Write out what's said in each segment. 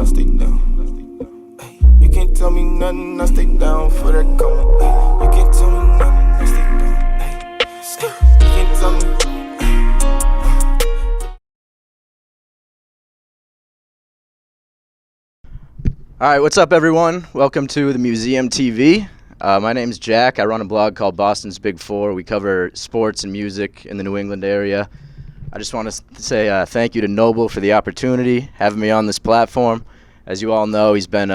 I stay down. Ay, you can't tell me nothing, I stay down for that come. Ay, you can't tell me nothing, I stay down. Ay, you can't tell me. All right, what's up, everyone? Welcome to the Museum TV. My name's Jack. I run a blog called Boston's Big Four. We cover sports and music in the New England area. I just want to say thank you to Noble for the opportunity, having me on this platform. As you all know, he's been,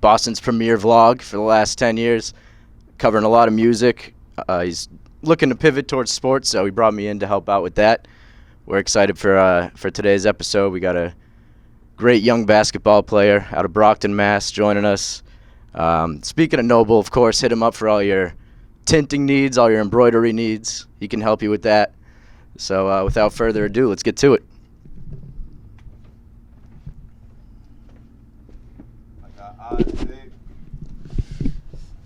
Boston's premier vlog for the last 10 years, covering a lot of music. He's looking to pivot towards sports, so he brought me in to help out with that. We're excited for today's episode. We got a great young basketball player out of Brockton, Mass, joining us. Speaking of Noble, of course, hit him up for all your tinting needs, all your embroidery needs. He can help you with that. So without further ado, let's get to it.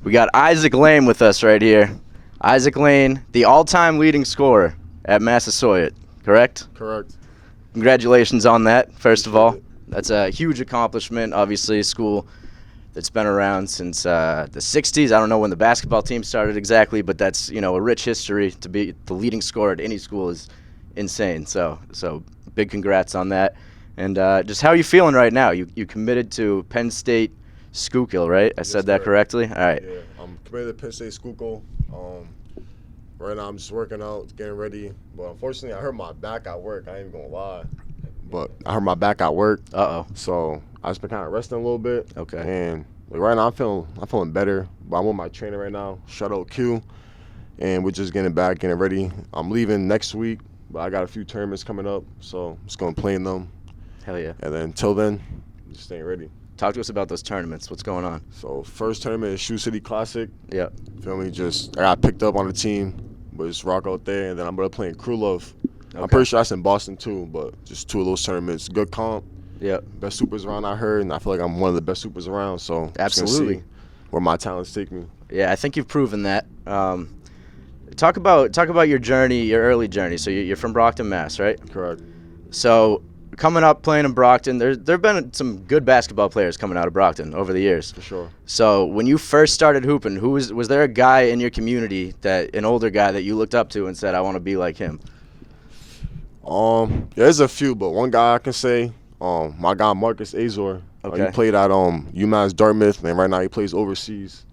We got Isaac Lane with us right here. Isaac Lane, the all-time leading scorer at Massasoit, correct? Correct. Congratulations on that, first of all. That's a huge accomplishment. Obviously, a school that's been around since the 60s. I don't know when the basketball team started exactly, but that's, a rich history. To be the leading scorer at any school is insane. So big congrats on that. And just how are you feeling right now? You committed to Penn State Schuylkill, right? I said that correctly? All right. Yeah, I'm committed to Penn State Schuylkill. Right now I'm just working out, getting ready. But unfortunately, I hurt my back at work. I ain't even gonna lie. But I hurt my back at work. Uh-oh. So I just been kind of resting a little bit. Okay. And right now I'm feeling better. But I'm with my trainer right now, shout out Q. And we're just getting ready. I'm leaving next week, but I got a few tournaments coming up, so I'm just gonna play in them. Hell yeah. And then until then, just staying ready. Talk to us about those tournaments. What's going on? So first tournament is Shoe City Classic. Yep. Feel me? I got picked up on the team, but just rock out there, and then I'm gonna play in Crew Love. Okay. I'm pretty sure that's in Boston too, but just two of those tournaments. Good comp. Yep. Best supers around, I heard, and I feel like I'm one of the best supers around. So absolutely, see where my talents take me. Yeah, I think you've proven that. Talk about your journey, your early journey. So you're from Brockton, Mass, right? Correct. So coming up playing in Brockton, there've been some good basketball players coming out of Brockton over the years. For sure. So when you first started hooping, was there a guy in your community, an older guy that you looked up to and said, I want to be like him? There's a few, but one guy I can say, my guy Marcus Azor. Okay. He played at UMass Dartmouth, and right now he plays overseas.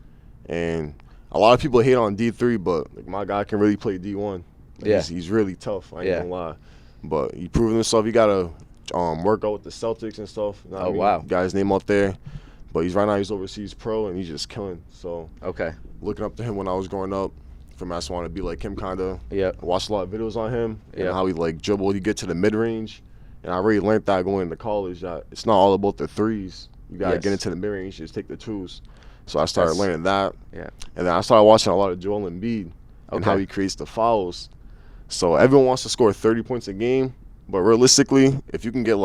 And a lot of people hate on D3, but my guy can really play D1. Yeah. He's really tough. I ain't gonna lie. But he proven himself. He got to work out with the Celtics and stuff. You know what I mean? Wow. Got his name up there. But he's overseas pro, and he's just killing. So okay. Looking up to him when I was growing up. From I just want to be like him, kind of. Yeah. Watched a lot of videos on him and Yeah. how he dribbled. He get to the mid range, and I really learned that going into college. It's not all about the threes. You gotta get into the mid range. Just take the twos. So I started learning that. Yeah. And then I started watching a lot of Joel Embiid and how he creates the fouls. So everyone wants to score 30 points a game, but realistically, if you can get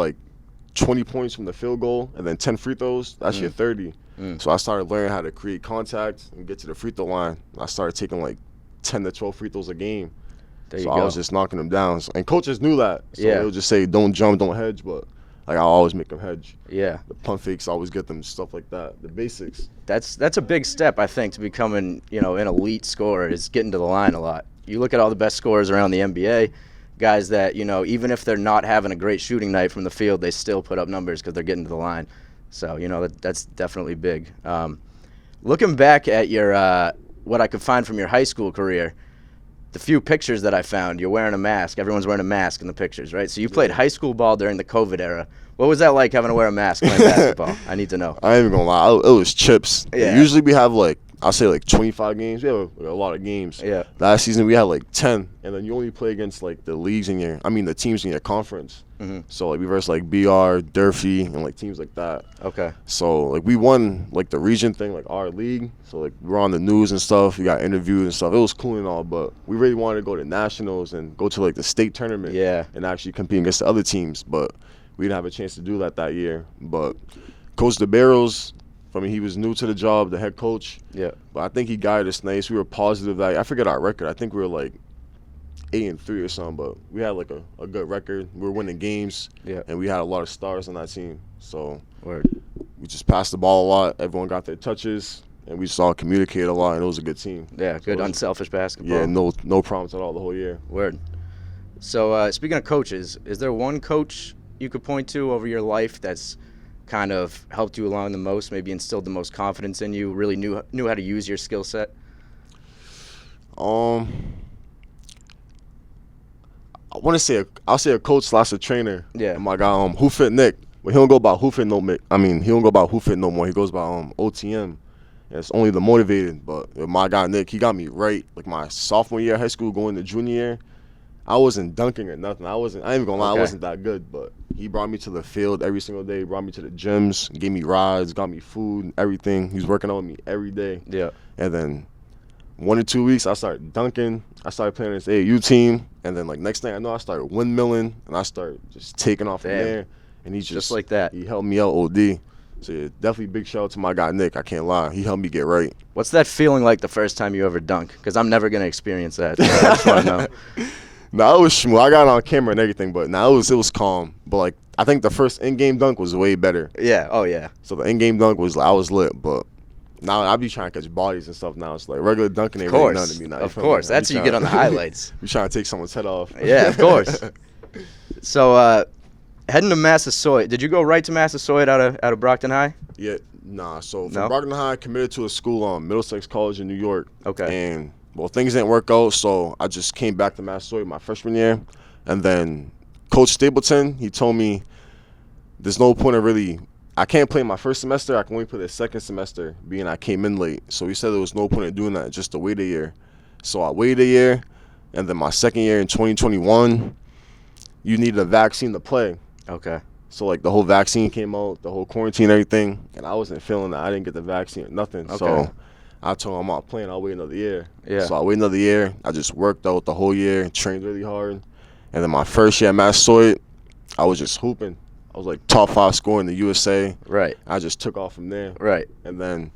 20 points from the field goal and then 10 free throws, that's your 30. So I started learning how to create contact and get to the free throw line. I started taking 10 to 12 free throws a game. So I was just knocking them down. And coaches knew that. So they would just say, don't jump, don't hedge, but I always make them hedge. Yeah. The pump fakes, I always get them, stuff like that. The basics. That's a big step, I think, to becoming, an elite scorer, is getting to the line a lot. You look at all the best scorers around the NBA, guys that, even if they're not having a great shooting night from the field, they still put up numbers because they're getting to the line. So, that's definitely big. Looking back at your what I could find from your high school career, the few pictures that I found, you're wearing a mask. Everyone's wearing a mask in the pictures, right? So you played high school ball during the COVID era. What was that like, having to wear a mask playing basketball? I need to know. I ain't even gonna lie. It was chips. Yeah. Usually we have I'll say 25 games. We have a lot of games. Yeah. Last season we had 10, and then you only play against the leagues the teams in your conference. Mm-hmm. So we versed BR, Durfee, and teams like that. Okay. So we won the region thing, our league. So we were on the news and stuff. We got interviewed and stuff. It was cool and all, but we really wanted to go to nationals and go to the state tournament. Yeah. And actually compete against the other teams, but we didn't have a chance to do that year. But Coach DeBarros, he was new to the job, the head coach. Yeah. But I think he guided us nice. We were positive. I forget our record. I think we were 8-3 or something, but we had like a good record. We were winning games, and we had a lot of stars on that team. So we just passed the ball a lot. Everyone got their touches, and we just all communicated a lot, and it was a good team. Yeah, good unselfish basketball. Yeah, no problems at all the whole year. Word. So speaking of coaches, is there one coach you could point to over your life that's kind of helped you along the most, maybe instilled the most confidence in you, really knew how to use your skill set? I want to say I'll say a coach / a trainer. Yeah. My guy Who Fit Nick, but he don't go by Who Fit no Mick. I mean, he don't go by Who Fit no more. He goes by OTM. And it's only the motivated. But my guy Nick, he got me right. Like my sophomore year of high school, going to junior year, I wasn't dunking or nothing. I ain't even gonna lie, I wasn't that good. But he brought me to the field every single day. He brought me to the gyms, gave me rides, got me food, everything. He was working on me every day. Yeah. And then 1 or 2 weeks, I started dunking. I started playing this AAU team, and then like next thing I know, I started windmilling, and I started just taking off from there. And he just like that. He helped me out OD. So yeah, definitely big shout out to my guy Nick. I can't lie, he helped me get right. What's that feeling like the first time you ever dunk? Because I'm never gonna experience that. So I just want to know. Nah, it was smooth. I got it on camera and everything, but it was calm. But like I think the first in-game dunk was way better. Yeah. Oh yeah. So the in-game dunk was I was lit, but now I be trying to catch bodies and stuff now. It's like regular dunking ain't really nothing to me now. Of course. That's what you get on the highlights. You trying to take someone's head off. Yeah, of course. So heading to Massasoit, did you go right to Massasoit out of Brockton High? Yeah, nah. So from Brockton High, I committed to a school Middlesex College in New York. Okay. And well, things didn't work out, so I just came back to Massasoit my freshman year. And then Coach Stapleton, he told me there's no point of really – I can't play my first semester. I can only play the second semester, being I came in late. So he said there was no point in doing that, just to wait a year. So I waited a year, and then my second year in 2021, you needed a vaccine to play. Okay. So, like, the whole vaccine came out, the whole quarantine and everything, and I wasn't feeling that. I didn't get the vaccine or nothing. Okay. So I told him I'm not playing. I'll wait another year. Yeah. So I waited another year. I just worked out the whole year, trained really hard. And then my first year at Massasoit, I was just hooping. I was like top 5 scorer in the USA. Right. I just took off from there. Right. And then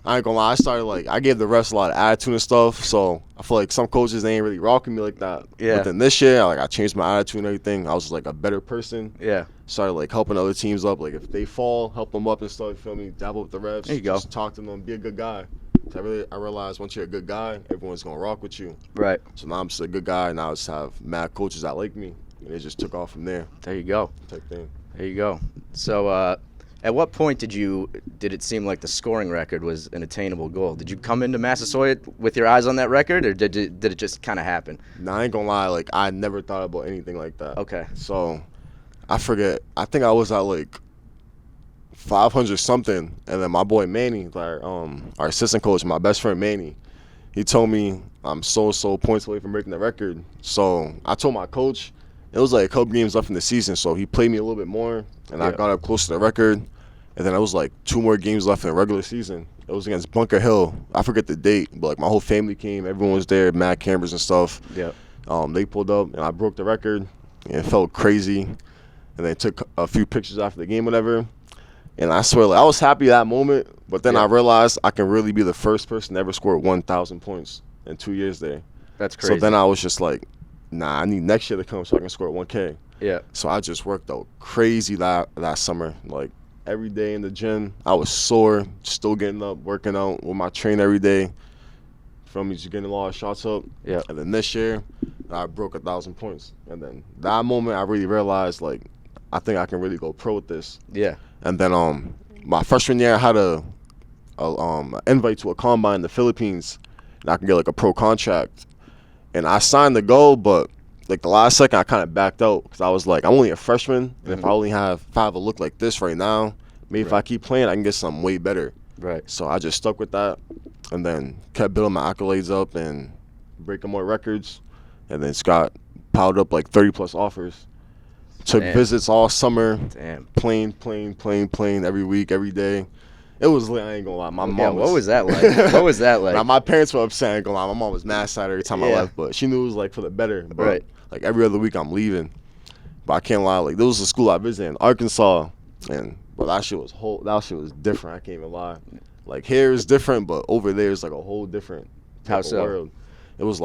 I ain't gonna lie, I started I gave the refs a lot of attitude and stuff. So I feel like some coaches, they ain't really rocking me like that. Yeah. But then this year, I changed my attitude and everything. I was like a better person. Yeah. Started helping other teams up. Like if they fall, help them up and stuff. You feel me? Dab up the refs. There you go. Just talk to them. Be a good guy. I realized once you're a good guy, everyone's gonna rock with you. Right. So now I'm just a good guy, and now I just have mad coaches that like me, and it just took off from there. There you go. Type thing. There you go. So at what point did it seem like the scoring record was an attainable goal? Did you come into Massasoit with your eyes on that record, or did it just kind of happen? Nah, I ain't gonna lie, I never thought about anything like that. Okay. So I forget. I think I was at 500 something, and then my boy Manny, our assistant coach, my best friend Manny, he told me I'm so points away from breaking the record. So I told my coach. It was a couple games left in the season, so he played me a little bit more, and I got up close to the record. And then it was 2 more games left in the regular season. It was against Bunker Hill. I forget the date, but my whole family came. Everyone was there, mad cameras and stuff. Yeah. They pulled up, and I broke the record. And it felt crazy. And they took a few pictures after the game, whatever. And I swear, I was happy that moment, but then I realized I can really be the first person to ever score 1,000 points in 2 years there. That's crazy. So then I was just nah, I need next year to come so I can score 1K. Yeah. So I just worked out crazy that summer. Every day in the gym, I was sore, still getting up, working out with my trainer every day. Feel me, just getting a lot of shots up. Yeah. And then this year, I broke 1,000 points. And then that moment, I really realized, I think I can really go pro with this. Yeah. And then my freshman year, I had an invite to a combine in the Philippines, and I can get a pro contract. And I signed the goal, but the last second I kind of backed out because I was I'm only a freshman, and if I have a look like this right now, maybe if I keep playing, I can get something way better. Right. So I just stuck with that, and then kept building my accolades up and breaking more records, and then Scott piled up 30+ offers. Took visits all summer. Damn. Playing every week, every day. It was lit, I ain't gonna lie. My mom what was that like? What was that like? Now, my parents were upset, I ain't gonna lie. My mom was mad sad every time I left, but she knew it was for the better. But, right. Every other week I'm leaving. But I can't lie, there was a school I visited in Arkansas, and that shit was different, I can't even lie. Here is different, but over there is a whole different type of world. It was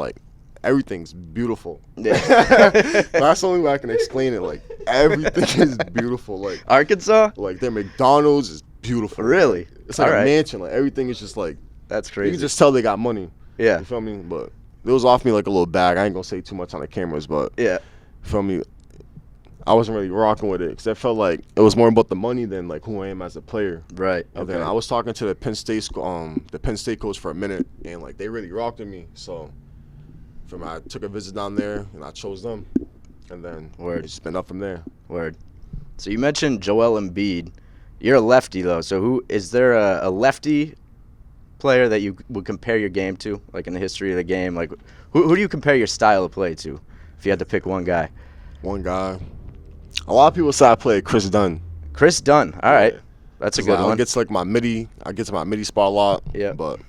everything's beautiful. Yeah. That's the only way I can explain it. Like, everything is beautiful. Like Arkansas? Like, their McDonald's is beautiful. Really? It's like All a right. mansion. Like, everything is just like, That's you crazy. can just tell they got money. Yeah. You feel me? But it was off me like a little bag. I ain't gonna say too much on the cameras, but Yeah. you feel me? I wasn't really rocking with it because I felt like it was more about the money than like who I am as a player. Right. And then I was talking to the Penn State coach for a minute, and like they really rocked with me. So I took a visit down there, and I chose them, and then it's just been up from there. Word. So you mentioned Joel Embiid. You're a lefty though. So who is there a lefty player that you would compare your game to, like in the history of the game? Like who do you compare your style of play to, if you had to pick one guy? One guy. A lot of people say I play Chris Dunn. Chris Dunn. All right. Yeah. That's a good one. I get to like my midi. I get to my midi spot a lot. Yeah. But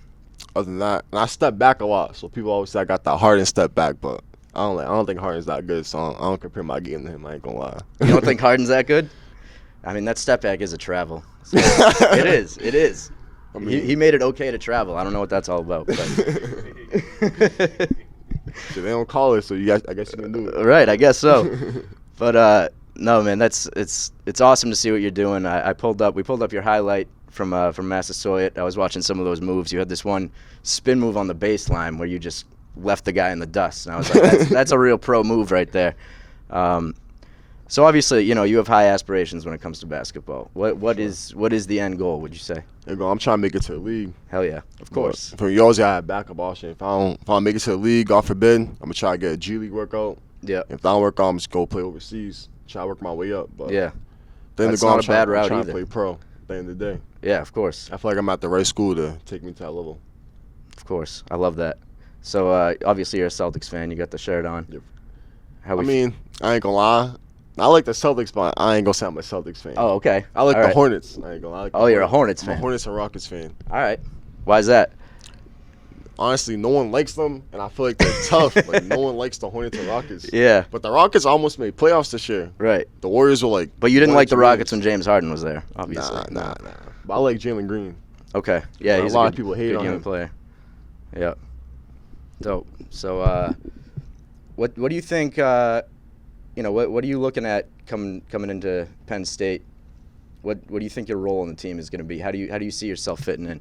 other than that, and I step back a lot. So people always say I got that Harden step back, but I don't think Harden's that good. So I don't compare my game to him. I ain't gonna lie. You don't think Harden's that good? I mean, that step back is a travel. So it is. It is. I mean, he made it okay to travel. I don't know what that's all about. But. Shit, they don't call it, so I guess you can do it. Right, I guess so. But no, man, it's awesome to see what you're doing. We pulled up your highlight from Massasoit. I was watching some of those moves. You had this one spin move on the baseline where you just left the guy in the dust, and I was like, that's a real pro move right there. So obviously, you have high aspirations when it comes to basketball. What is the end goal, would you say? I'm trying to make it to the league. Hell yeah, of course. But you always gotta have backup option. If I don't make it to the league, God forbid, I'm gonna try to get a G League workout. Yeah. If I don't work out, I'm just go play overseas. Try to work my way up. But yeah. Then That's not a bad route I'm either. trying to play pro at the end of the day. Yeah, of course. I feel like I'm at the right school to take me to that level. Of course. I love that. So, obviously, you're a Celtics fan. You got the shirt on. Yep. I I ain't gonna lie. I like the Celtics, but I ain't gonna say I'm a Celtics fan. Oh, okay. I like All the right. Hornets. I ain't gonna lie. I like the Oh, you're a Hornets I'm a fan. Hornets and Rockets fan. All right. Why is that? Honestly, no one likes them, and I feel like they're tough. Like, no one likes the Hornets and Rockets. Yeah. But the Rockets almost made playoffs this year. Right. The Warriors were like. But you didn't 1 or like the 2 Rockets games. when James Harden was there, obviously. Nah. But I like Jalen Green. Okay. Yeah, A he's lot a of people hate good on young him. player. Yeah. Dope. So, what do you think? What are you looking at coming into Penn State? What do you think your role in the team is going to be? How do you see yourself fitting in?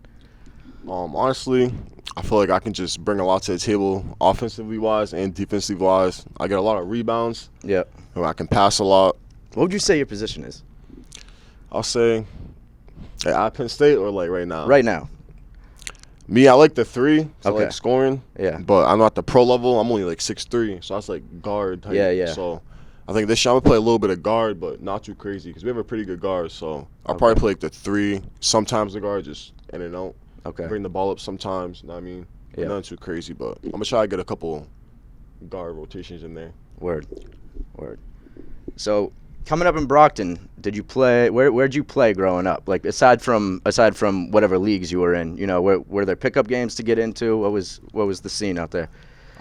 Honestly, I feel like I can just bring a lot to the table, offensively wise and defensively wise. I get a lot of rebounds. Yeah. I can pass a lot. What would you say your position is? I'll say at Penn State or like right now. Right now. Me, I like the 3. So Okay. I like scoring. Yeah. But I'm not at the pro level. I'm only like 6'3", so that's like guard type. Yeah. So I think this year I'm gonna play a little bit of guard, but not too crazy because we have a pretty good guard. So I'll probably play like the 3, sometimes the guard, just in and out. Okay. Bring the ball up sometimes. You know what I mean? Yeah. Nothing too crazy, but I'm gonna try to get a couple guard rotations in there. Word. So, coming up in Brockton, did you play? Where'd you play growing up? Like aside from whatever leagues you were in, were there pickup games to get into? What was the scene out there?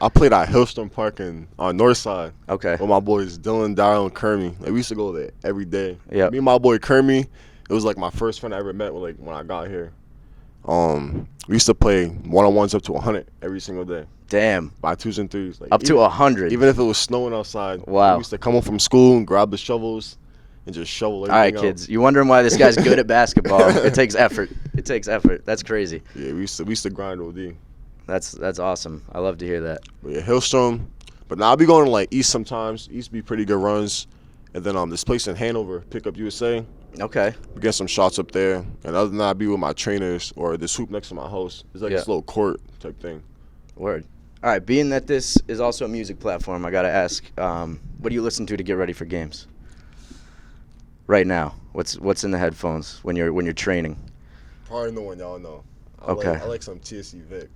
I played at Hillstone Park on North Side. Okay. With my boys Dylan, Darryl, and Kermie. Like, we used to go there every day. Yeah. Me and my boy Kermie, it was like my first friend I ever met when I got here. We used to play one-on-ones up to 100 every single day. Damn. By 2s and 3s. Like, Up to 100. Even if it was snowing outside. Wow. We used to come home from school and grab the shovels and just shovel everything All right, out. kids. You wondering why this guy's good at basketball? It takes effort. That's crazy. Yeah, we used to grind OD. That's awesome. I love to hear that. But yeah, Hillstone. But now I'll be going to like East sometimes. East be pretty good runs. And then this place in Hanover, Pickup USA. Okay. We get some shots up there. And other than that, I'll be with my trainers or this hoop next to my house. It's like this little court type thing. Word. All right. Being that this is also a music platform, I gotta ask, what do you listen to get ready for games? Right now, what's in the headphones when you're training? Probably no one y'all know. I like some TSC Vic.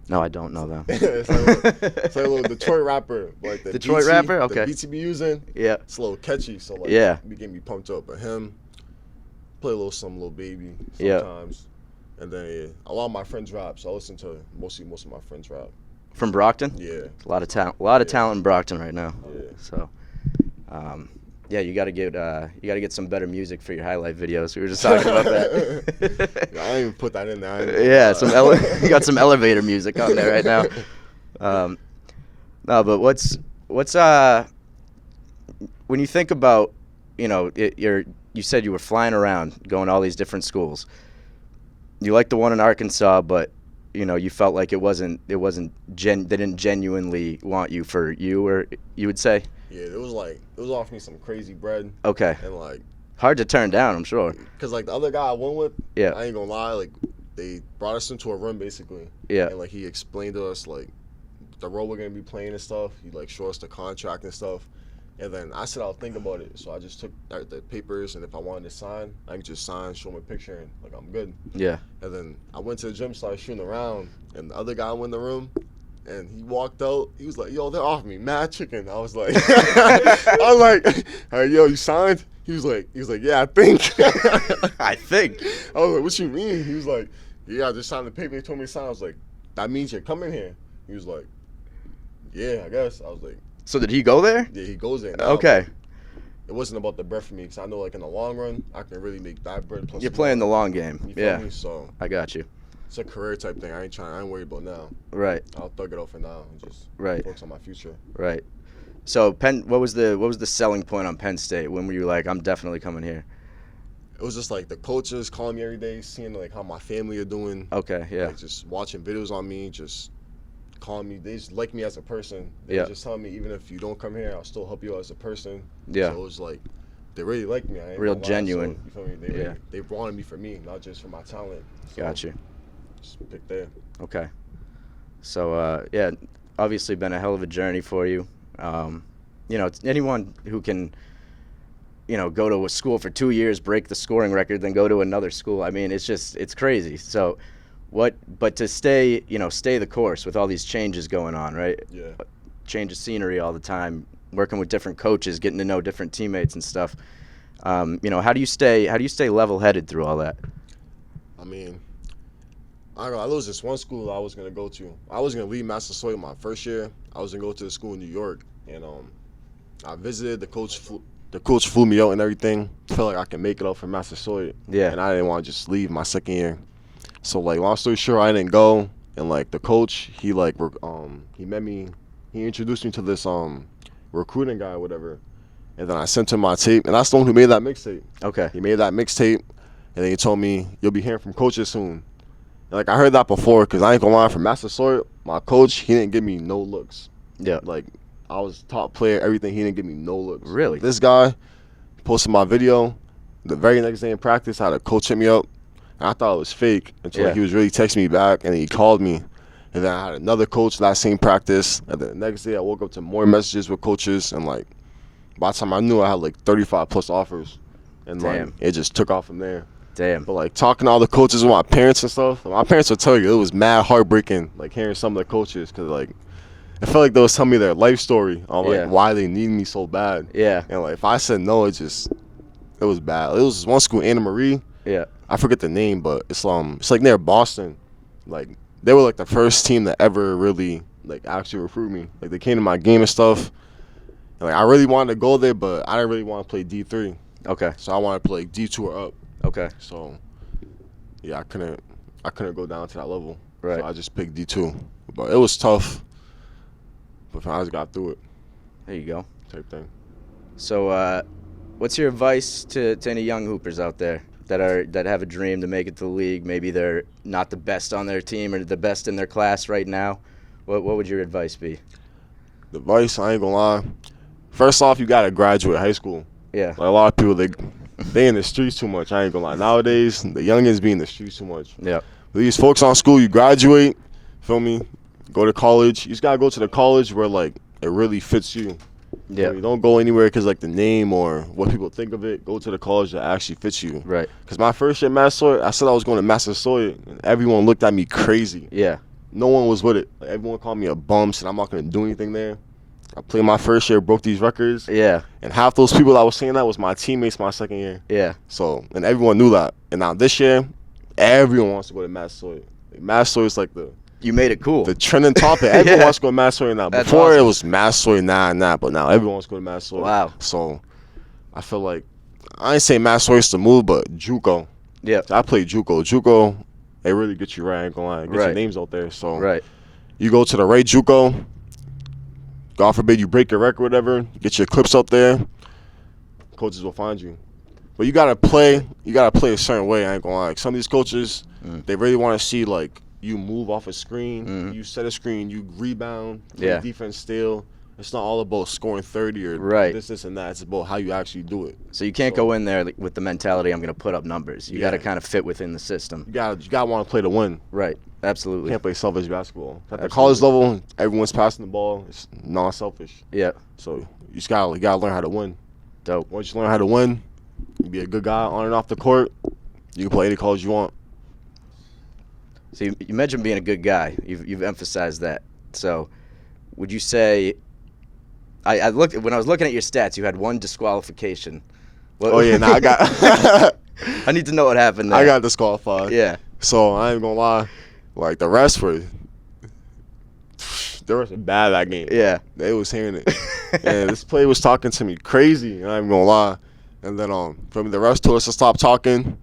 No, I don't know them. It's like a little Detroit rapper. Like the Detroit BT, rapper? Okay. The beats he be using. Yeah. It's a little catchy, so like be getting me pumped up. But him, play some little baby sometimes. And then a lot of my friends rap, so I listen to most of my friends rap. From Brockton? Yeah. A lot of talent. A lot of talent in Brockton right now. Yeah. So, you gotta get some better music for your highlight videos. We were just talking about that. I didn't even put that in there. You got some elevator music on there right now. No, but what's when you think about, you said you were flying around, going to all these different schools. You like the one in Arkansas, but you felt like it wasn't they didn't genuinely want you for you, or you would say. Yeah, it was offering me some crazy bread. Okay. And like hard to turn down, I'm sure. Cause like the other guy I went with, yeah, I ain't gonna lie, like they brought us into a room basically. Yeah. And like he explained to us like the role we're gonna be playing and stuff. He like showed us the contract and stuff. And then I said I'll think about it. So I just took the papers, and if I wanted to sign, I could just sign, show him a picture, and like I'm good. Yeah. And then I went to the gym, started shooting around, and the other guy went in the room, and he walked out. He was like, "Yo, they're offering me mad chicken." I was like, "I'm like, hey, yo, you signed?" He was like, "Yeah, I think." I think. I was like, "What you mean?" He was like, "Yeah, I just signed the paper. They told me to sign." I was like, "That means you're coming here." He was like, "Yeah, I guess." I was like. So did he go there? Yeah, he goes there now. Okay. It wasn't about the bread for me, because I know, like, in the long run, I can really make that bread. Plus You're playing the long game. You feel Yeah. me? So I got you. it's a career type thing. I ain't worried about now. Right. I'll thug it out for now and just Right. focus on my future. Right. So what was the selling point on Penn State? When were you like, I'm definitely coming here? It was just like the coaches calling me every day, seeing like how my family are doing. Okay. Yeah. Like, just watching videos on me, just calling me. They just like me as a person. They Yeah. just telling me, even if you don't come here, I'll still help you out as a person. Yeah. So it was like, they really like me. I ain't Real gonna lie. genuine. So, you feel me? They wanted me for me, not just for my talent. So Got you. just pick there. Okay. So yeah, obviously been a hell of a journey for you. It's anyone who can, go to a school for 2 years, break the scoring record, then go to another school. I mean, it's crazy. So but to stay the course with all these changes going on, right? Yeah. Change of scenery all the time, working with different coaches, getting to know different teammates and stuff. How do you stay level-headed through all that? I mean, there was this one school I was gonna go to. I was gonna leave Massasoit my first year. I was gonna go to the school in New York, and I visited. The coach flew me out and everything. Felt like I can make it out for Massasoit. Yeah. And I didn't want to just leave my second year. So like, long story short, I didn't go. And like the coach, he met me. He introduced me to this recruiting guy or whatever. And then I sent him my tape, and that's the one who made that mixtape. Okay. He made that mixtape, and then he told me, "You'll be hearing from coaches soon." And like, I heard that before, because I ain't gonna lie, from Massasoit, my coach, he didn't give me no looks. Yeah. Like, I was top player, everything, he didn't give me no looks. Really? This guy posted my video. The very next day in practice, I had a coach hit me up, and I thought it was fake until Yeah. he was really texting me back, and he called me. And then I had another coach that same practice, and then the next day I woke up to more messages with coaches, and like, by the time I knew, I had like 35 plus offers, and Damn. like it just took off from there. Damn. But like talking to all the coaches with my parents and stuff, my parents would tell you it was mad heartbreaking, like hearing some of the coaches, because like I felt like they was telling me their life story on like Yeah. why they need me so bad. Yeah. And like if I said no, it was bad. It was one school, Anna Marie. Yeah. I forget the name, but it's like near Boston. Like they were like the first team that ever really like actually recruit me. Like they came to my game and stuff. And, like I really wanted to go there, but I didn't really want to play D3. Okay. So I wanted to play D2 or up. Okay. So yeah, I couldn't go down to that level. Right. So I just picked D2. But it was tough. But I just got through it. There you go. Type thing. So, what's your advice to any young hoopers out there that have a dream to make it to the league? Maybe they're not the best on their team or the best in their class right now. What would your advice be? The advice, I ain't gonna lie. First off, you gotta graduate high school. Yeah. Like a lot of people, they in the streets too much. I ain't gonna lie. Nowadays, the youngins be in the streets too much. Yeah. These folks on school, you graduate, feel me? Go to college. You just gotta go to the college where like it really fits you. Yeah. You don't go anywhere because like the name or what people think of it. Go to the college that actually fits you. Right. Because my first year at Massasoit, I said I was going to Massasoit, and everyone looked at me crazy. Yeah. No one was with it. Like, everyone called me a bum, said I'm not going to do anything there. I played my first year, broke these records. Yeah. And half those people that was saying that was my teammates my second year. Yeah. So, and everyone knew that. And now this year, everyone wants to go to Massasoit. Like, Massasoit is like You made it cool. the trending topic. Everyone Yeah. wants to go to Massasoit now. That's Before awesome. it was Massasoit, nah, but now everyone wants to go to Massasoit. Wow. So I feel like, I ain't say Massasoit's the move, but JUCO. Yeah. I played JUCO. JUCO, it really gets you right, I ain't gonna lie. It gets Right. your names out there. So Right. you go to the right JUCO, God forbid you break your record or whatever, get your clips up there, coaches will find you. But you gotta play a certain way. I ain't gonna lie. Like, some of these coaches, they really want to see like you move off a screen, you set a screen, you rebound, play defense still. It's not all about scoring 30 or this, and that. It's about how you actually do it. So you can't go in there with the mentality, I'm going to put up numbers. You got to kind of fit within the system. You got to want to play to win. Right. Absolutely. You can't play selfish basketball. At the college level, everyone's passing the ball. It's non-selfish. Yeah. So you just got to learn how to win. Dope. Once you learn how to win, you be a good guy on and off the court, you can play any college you want. So you mentioned being a good guy. You've emphasized that. So would you say – I looked when I was looking at your stats, you had 1 disqualification. I got I need to know what happened there. I got disqualified. Yeah. So I ain't gonna lie, like the rest were bad that game. Yeah. They was hearing it. And this player was talking to me crazy, and I ain't gonna lie. And then from the rest told us to stop talking.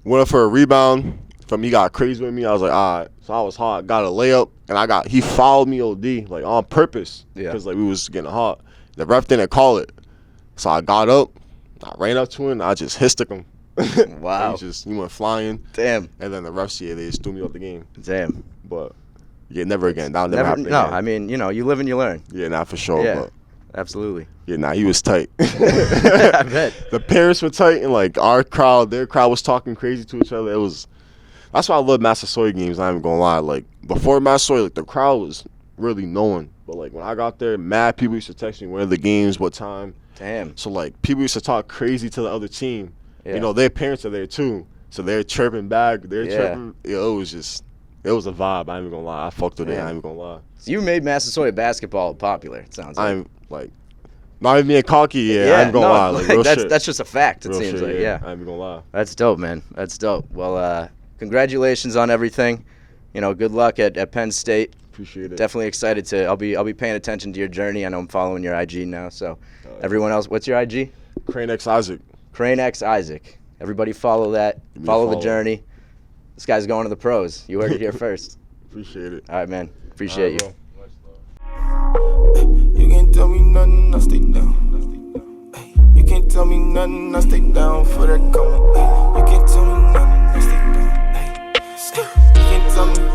Went up for a rebound. He got crazy with me. I was like, all right. So I was hot. Got a layup, and he fouled me OD, like on purpose. Yeah. Because like we was getting hot. The ref didn't call it. So I got up, I ran up to him, and I just hissed him. Wow. He went flying. Damn. And then the refs, they just threw me off the game. Damn. But never again. That'll never happen again. I mean, you live and you learn. Yeah, not for sure. Yeah. But absolutely. Yeah, he was tight. I bet. The parents were tight, and like our crowd, their crowd was talking crazy to each other. That's why I love Massasoit games. I'm not even gonna lie. Like before Massasoit, like the crowd was really knowing. But like when I got there, mad people used to text me when are the games, what time. Damn. So like people used to talk crazy to the other team. Yeah. Their parents are there too, so they're chirping back. They're chirping. It was a vibe. I'm even gonna lie. I fucked with it. I'm even gonna lie. So you made Massasoit basketball popular. It sounds like. I'm like. Not even being cocky, I'm gonna lie. Like, real shit. That's just a fact, it Real seems shit, like, yeah. I'm gonna lie. That's dope, man. That's dope. Well, congratulations on everything. Good luck at Penn State. Appreciate it. Definitely excited to. I'll be paying attention to your journey. I know I'm following your IG now. So, everyone else, what's your IG? Crane X Isaac. Crane X Isaac. Everybody follow that. Follow the journey. This guy's going to the pros. You heard it here first. Appreciate it. All right, man. Appreciate you. Bro. You can't tell me nothing, I stay down. You can't tell me nothing, I stay down for that come. You can't tell me nothing, I stay down. You can't tell me